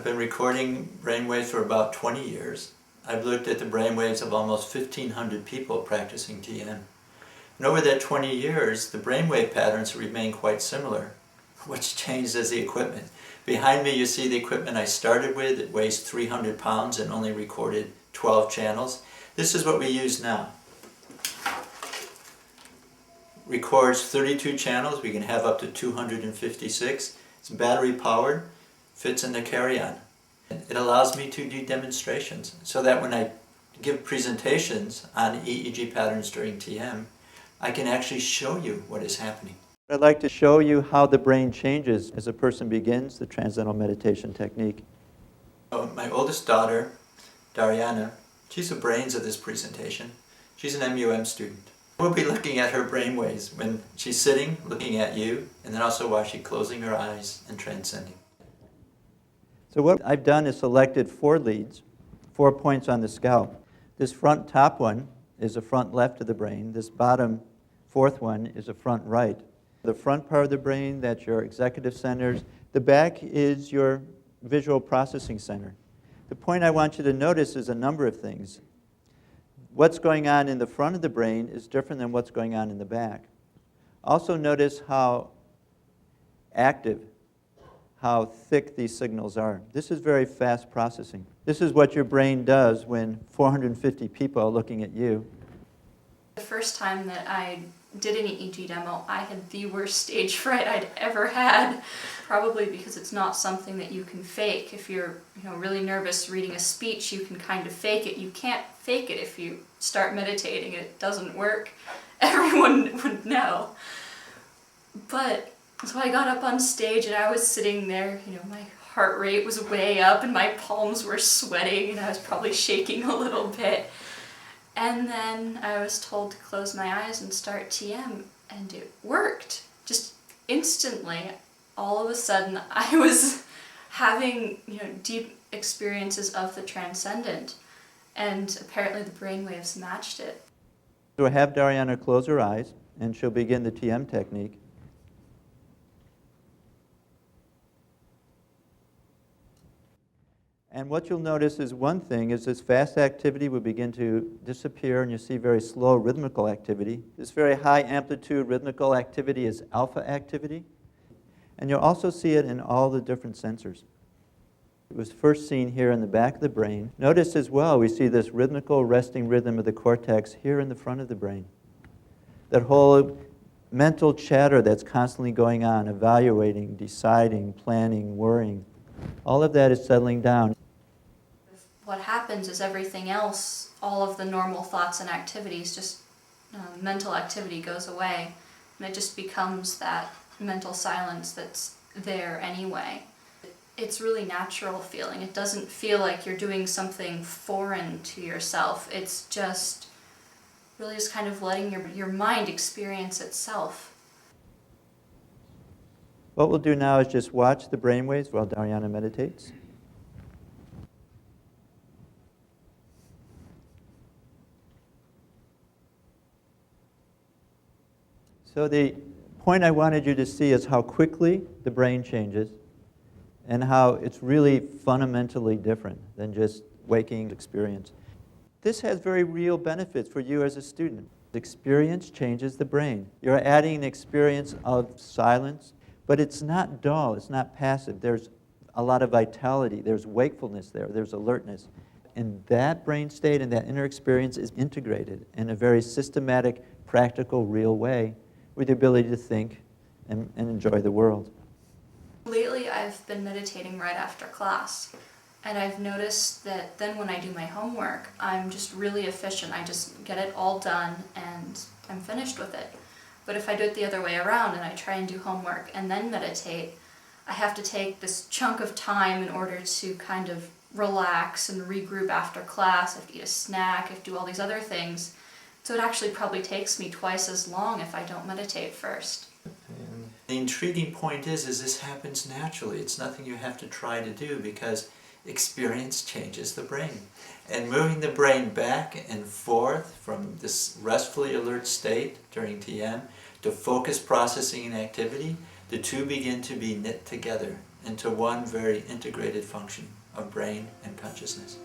I've been recording brainwaves for about 20 years. I've looked at the brainwaves of almost 1,500 people practicing TM. And over that 20 years, the brainwave patterns remain quite similar. What's changed is the equipment. Behind me you see the equipment I started with. It weighs 300 pounds and only recorded 12 channels. This is what we use now. Records 32 channels. We can have up to 256. It's battery powered. Fits in the carry-on. It allows me to do demonstrations so that when I give presentations on EEG patterns during TM, I can actually show you what is happening. I'd like to show you how the brain changes as a person begins the transcendental meditation technique. My oldest daughter, Dariana, she's the brains of this presentation. She's an MUM student. We'll be looking at her brainwaves when she's sitting, looking at you, and then also while she's closing her eyes and transcending. So what I've done is selected 4 leads, 4 points on the scalp. This front top one is the front left of the brain. This bottom 4th one is the front right. The front part of the brain, that's your executive centers. The back is your visual processing center. The point I want you to notice is a number of things. What's going on in the front of the brain is different than what's going on in the back. Also notice how active, how thick these signals are. This is very fast processing. This is what your brain does when 450 people are looking at you. The first time that I did an EEG demo, I had the worst stage fright I'd ever had, probably because it's not something that you can fake. If you're really nervous reading a speech, you can kind of fake it. You can't fake it if you start meditating. It doesn't work. Everyone would know. But so I got up on stage and I was sitting there, my heart rate was way up and my palms were sweating and I was probably shaking a little bit. And then I was told to close my eyes and start TM, and it worked. Just instantly, all of a sudden, I was having deep experiences of the transcendent, and apparently the brainwaves matched it. So I have Dariana close her eyes, and she'll begin the TM technique. And what you'll notice is one thing is this fast activity will begin to disappear and you see very slow rhythmical activity. This very high amplitude rhythmical activity is alpha activity. And you'll also see it in all the different sensors. It was first seen here in the back of the brain. Notice as well we see this rhythmical resting rhythm of the cortex here in the front of the brain. That whole mental chatter that's constantly going on, evaluating, deciding, planning, worrying, all of that is settling down. What happens is everything else, all of the normal thoughts and activities, just mental activity goes away, and it just becomes that mental silence that's there anyway. It's really natural feeling. It doesn't feel like you're doing something foreign to yourself. It's just really just kind of letting your mind experience itself. What we'll do now is just watch the brainwaves while Dariana meditates. So the point I wanted you to see is how quickly the brain changes and how it's really fundamentally different than just waking experience. This has very real benefits for you as a student. Experience changes the brain. You're adding an experience of silence, but it's not dull, it's not passive. There's a lot of vitality, there's wakefulness there, there's alertness. And that brain state and that inner experience is integrated in a very systematic, practical, real way with the ability to think and enjoy the world. Lately I've been meditating right after class, and I've noticed that then when I do my homework, I'm just really efficient. I just get it all done and I'm finished with it. But if I do it the other way around and I try and do homework and then meditate, I have to take this chunk of time in order to kind of relax and regroup after class. I have to eat a snack, I have to do all these other things. So it actually probably takes me twice as long if I don't meditate first. And the intriguing point is this happens naturally. It's nothing you have to try to do because experience changes the brain. And moving the brain back and forth from this restfully alert state during TM to focus processing and activity, the two begin to be knit together into one very integrated function of brain and consciousness.